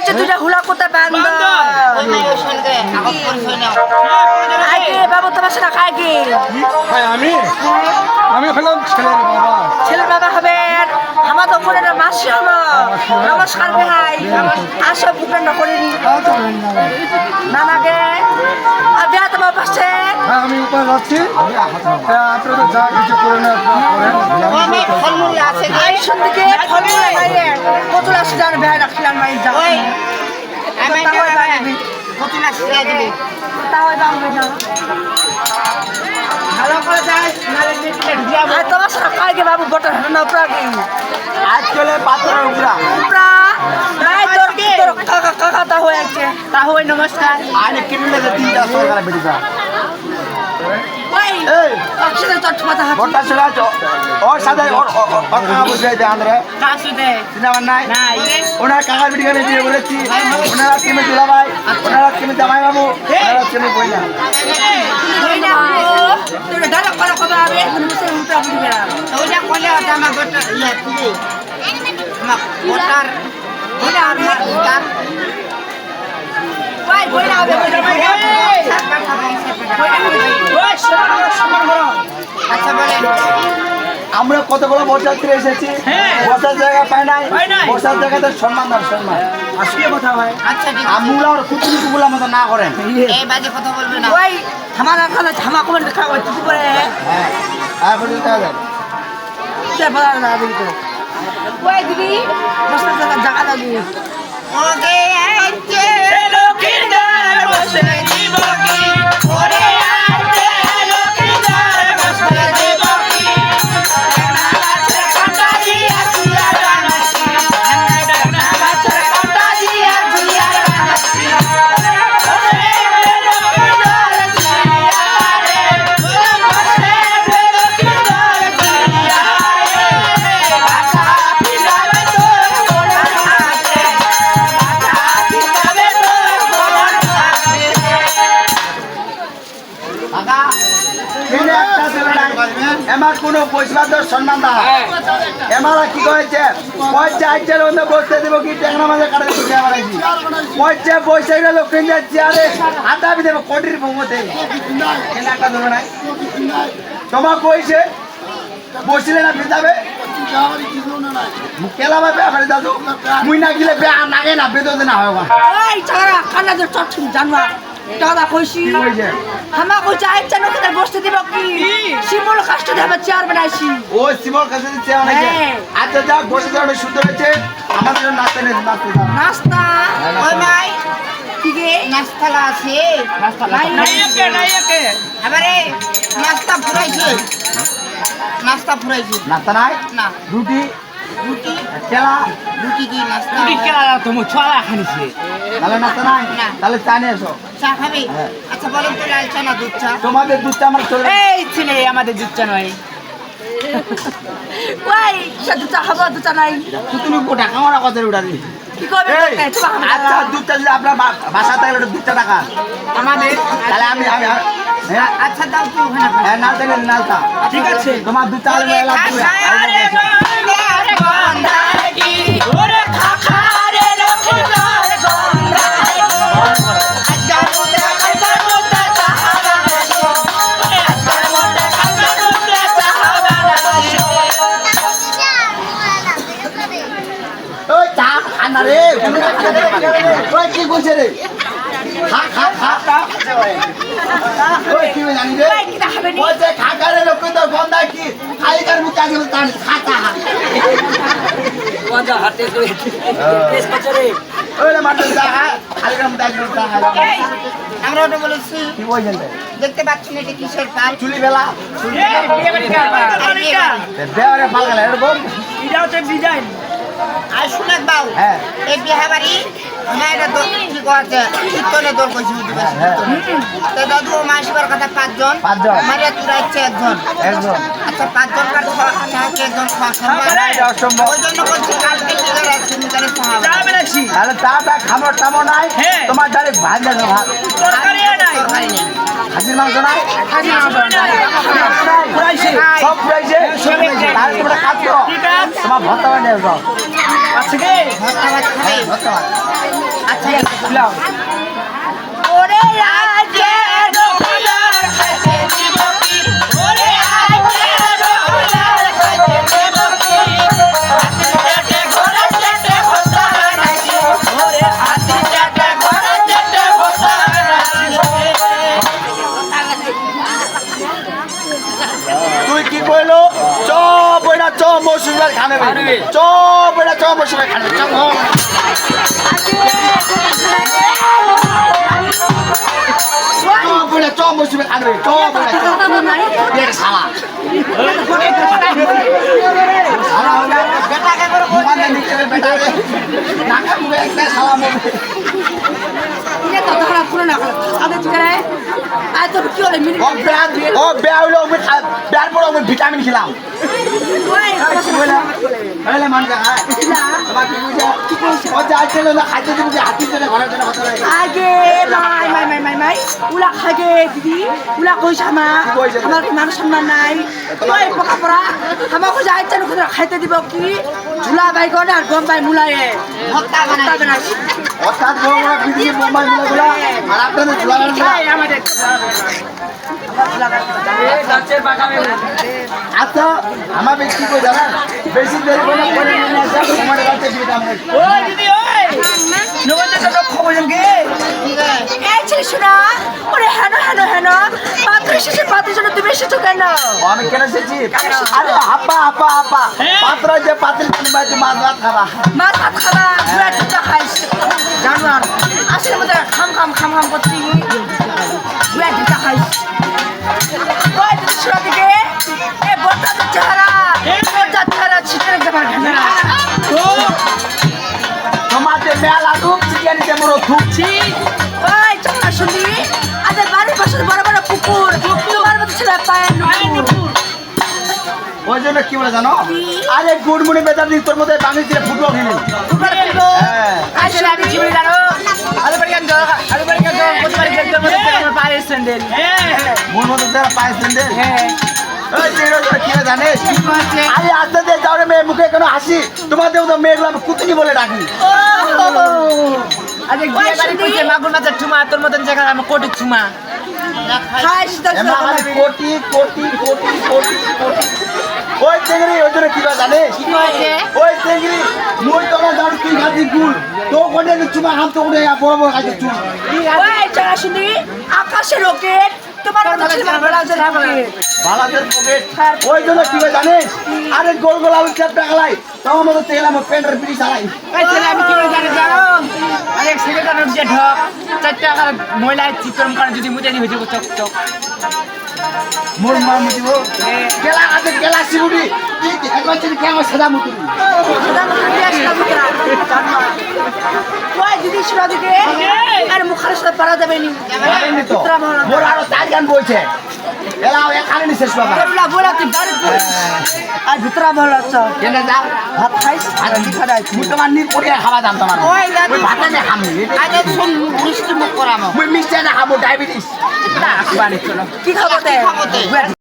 যে দুইটা হুলা কোতা বান্ধ আগে বাবু তোমার সাথে খায় কি আমি হলাম ছেলের বাবা হবে আমার তো করে মাসি হলো নমস্কার ভাই আসো বুকের না করি নানাকে বিয়া তোমার পাশে আমি উপরে যাচ্ছি আপনারা যা কিছু করে না এই সন্ধ্যে কত আসে জান ভাই রাখলাম মাই যাও ভালো করে যায় তোমার সাথে খায় গে বাবু বটর না প্রাগি আজ চলে পাথরের উপরা নাই তোর তোর কাকা কাকা তা হয়ে আছে তা হয় নমস্কার আরে কিনলে যে তিনটা সরকার বেরিয়ে ওই এই অক্ষরে চট মাথা হাত বড়টা চলে আছো ওর সাথে ওর কাকা বুঝাই দে আন্দ্রে কাছে দে সিনেমা নাই নাই ওনার কাকার বিটি করে দিয়ে বলেছি ওনারা কিমে দিলা ভাই ওনারা কিমে জামাই বাবু ওনারা কিমে বইনা ওই না তোর ডালা করা কবে আবে মুসে উল্টা বুড়িয়া ওইটা কইলে আমার বড়টা ইয়া তুই আমার বড়টার ওইটা আবে তার ওই বইনা আবে আচ্ছা বলেন আমরা কতগুলো বরযাত্রী এসেছি বসার জায়গা পাই নাই বসার জায়গাতে সম্মান দাও সম্মান আসলে কথা হয় আচ্ছা ঠিক আমুলা আর কুতুরি কুগুলা মতো না করেন এই বাজে কথা বলবে না ওই থামানা খালা থামা কমেন্ট দেখা ওই তুই করে হ্যাঁ আর বলি তাহলে সে বলা না দিবি তো ওই দিদি বসতে জায়গা লাগি ওকে আইছে লক্ষ্মীদার বসে দিবকি ওরে আইছে লক্ষ্মীদার বসে দিবকি না গাছের কাঁটা দিয়া তুইয়া রানাছি না গাছের কাঁটা দিয়া তুইয়া রানাছি ওরে লক্ষ্মীদার জিয়া রে বসে লক্ষ্মীদার জিয়া রে বাসা ফিরাবে তোর কোলা হাতে এমার কোনো পয়সা সম্মান দা এমারা কি করেছে পয়সা আইটের মধ্যে বসতে দিব কি টেকনা মাঝে কাটে দিতে বানাইছি পয়সা পয়সা গেল লোকের চেয়ারে আটা বি দেবো কোটির ভূমতে একটা ধরে নাই তোমার কইছে বসলে না বেজাবে কেলা ভাবে আমার দাদু মুই না গিলে বে নাগে না বেদতে না হয় ওই ছাড়া খানা যে চটছুন জানবা দাদা কইছি কি কইছে হামা কইছে আইছে নকে বসতে দিব কি শিমুল কাষ্ট দেব চেয়ার বানাইছি ও সিমল কাছে চেয়ার বানাইছে হ্যাঁ। আচ্ছা যা বসে যাও সুন্দর হয়েছে আমাদের জন্য নাস্তা নেই নাস্তা নাস্তা ওই নাই কি গে নাস্তালা আছে নাই নাই একে এবারে নাস্তা ফুরাইছে নাস্তা নাই না রুটি রুটি কেলা রুটি কি নাস্তা রুটি কেলা তুমি ছলা খানিছে তাহলে নাস্তা নাই না। তাহলে চা নিয়ে এসো চা খাবে হ্যাঁ। আচ্ছা বলেন তো লাল চা না দুধ চা তোমাদের দুধটা আমার চলে এই ছেলে আমাদের দুধ চা নয় ওই সে দুধ চা খাবো দুধ চা নাই তুমি টাকা মারা কথা উঠা দিই কি করবে আচ্ছা দুধটা যদি আপনার বাসা থাকলে ওটা দুধটা টাকা আমাদের তাহলে আমি হ্যাঁ আচ্ছা দাও তুই ওখানে হ্যাঁ নালটা নেন নালটা ঠিক আছে তোমার দুধটা হলে লাগবে ওই চা খানা রে ওই কি বলছে রে খা খা খা খা ওই কি জানি রে ওই যে খাকারে লোক তো গন্ধা কি খাইকার মুখ আগে তান খাতা গঞ্জা হাতে তো কেস কচরে ওই রে মাত্র যা খাইকার মুখ আগে তা আমরা ওটা বলেছি কি বলছেন দেখতে পাচ্ছেন এটা কিসের কাজ চুলি বেলা দেওয়ারে ফাল গেল এরকম এটা হচ্ছে ডিজাইন আর শুনেন বাবু হ্যাঁ এই বিয়ে বাড়ি না এটা তো কি করছে কীর্তনে দোল করছি তো দাদু মাসিবার কথা পাঁচজন মারিয়া তুরা ইচ্ছে একজন আচ্ছা পাঁচজন কার চাহাকে একজন খাওয়া সম্ভব ওই জন্য বলছি কালকে নিজের একজন নিজের খাওয়া তাহলে চাটা খাবার টামো নাই তোমার ডাইরেক্ট ভাত দেবে ভাত খাসির মাংস নাই ফুরাইছে সব ফুরাইছে তাহলে তোমরা কাজ করো তোমার ভর্তা বানিয়ে দাও থেকে ভর্তা ভাত খাবে আচ্ছা লাও ওরে আজকে রোলার খাইতে দিব কি ওরে আজকে রোলার খাইতে দিব কি হাতে ঘোড়া চেটে ভর্তা নাচি ওরে হাতে চেটে ঘোড়া চেটে ভর্তা নাচি তুই কি কইলো চ বইরা চ মৌসুমীর খানে চ বইরা চ মৌসুমীর খানে চ বইরা চ মৌসুমীর খানে চ বইরা চ দেখ শালা বেটাকে করে মুখানে নিচে বেটা রে নাকা মুখে একটা শালা মুখে এটা তো ধরা পুরো না আদে চিকারে আজ তো কি হলো মিনিট ও বেয়া হইলো আমি বেয়ার পর আমি ভিটামিন খেলাম ওই হইলে মান যা হ্যাঁ বাবা কি কইছে ও যা আইছিল না খাইতে দিবি যে হাতি চলে ঘরের জন্য কথা লাগে আগে মাই উলা খাগে দিদি উলা কইছ আমার কি মানুষ সম্মান নাই ওই পকা পড়া আমাকে যাই চালু করে খাইতে দিব কি ঝুলা বাই গনে আর গম বাই মুলায়ে ভর্তা বানাই অর্থাৎ বড় বড় বিদেশি বোম্বাই মিলাগুলা আর আপনাদের ঝুলাগান আমাদের আচ্ছা আমার ব্যক্তি কই জানেন বেশি দেরি করে করে নিয়ে আসা তোমার কাছে দিতাম ওই দিদি ওই নবন্দে তো খবর জানকে এই ছেলে শোনা ওরে হেন পাত্র শেষে পাত্র জন্য তুমি এসেছো কেন আমি কেন এসেছি আরে আপা পাত্র যে পাত্র তুমি বাড়িতে মাছ ভাত খাবা মাছ ভাত খাবা ঘুরা টুকটা খাইস জানোয়ার আসলে মধ্যে খাম করছি ঘুরা টুকটা খাইস ওই শোনা দিকে এ বড়টা চেহারা ছিটের একদম ঠান্ডা তোমাদের মেলা ধূপ চিকেনিতে মরো ধূপছি ওই চাকা শুনি আমাদের বাড়ির পাশে বড় বড় পুকুর তোমার মতো ছেলে পায় নুপুর ওই জন্য কি বলে জানো আরে গুড়মুড়ি বেচার দিন তোর মধ্যে বাঙালি ছেলে ফুটবল খেলি হ্যাঁ আসলে আমি কি বলি জানো আরে বাড়ি গান দাও প্রতিবারই খেলতে মধ্যে আমার পায়ের স্যান্ডেল মোর মধ্যে যারা পায়ে স্যান্ডেল হ্যাঁ ওই চিড়ো কি জানিস আরে আস্তে দিয়ে যাও রে মেয়ে মুখে কেন হাসি তোমাদের তো মেয়েগুলো আমি কুতুনি বলে ডাকি আরে বিয়ে বাড়ি কইছে মাগুর মাছের ঠুমা তোর মতন জায়গা আমার কোটি ঠুমা খাইস এমন খালি কোটি ওই চেংড়ি ওই জন্য কি জানিস ওই চেংড়ি মুই তোরা দাঁড় কি খাতি গুল তো কোনে চুমা হাত তো উড়ে বড় বড় খাতি চুল ওই চাকা শুনি আকাশে রকেট তোমার মতো ছেলে ব্লাউজের রকেট বালাদের পকেট ওই জন্য কি জানিস আরে গোল গোল আলু চাপ টাকালাই তোমার মতো তেল আমার প্যান্টের পিড়ি চালাই এই ছেলে আমি কি বলে জানি জানো আরে সেক্রেটারি যে ঢক 4 টাকা মহিলা চিত্রম করে যদি মুতে নি হইছে চক চক মোর মা মুতিব গেলা আছে গেলা সিগুড়ি কি একবার চিনি কেমন সাদা মুতুবি ওই দিদি শোনা দিকে আর মুখার সাথে পারা যাবে নি জানেননি তো মোর আরো 4 গান বইছে এলাও এখানে শেষ বাবা বলা তুই গাড়ি আর ভিতরা ভালো আছে কেন যাও ভাত খাইস আর কি খাই মুই তোমার নি পড়ে খাওয়া দাম তোমার ওই দাদু ওই ভাত না খামু আগে শুন মিষ্টি মুখ করামো মুই মিষ্টি না খামু ডায়াবেটিস না বাড়ি চলো কি খাবো খাবো তে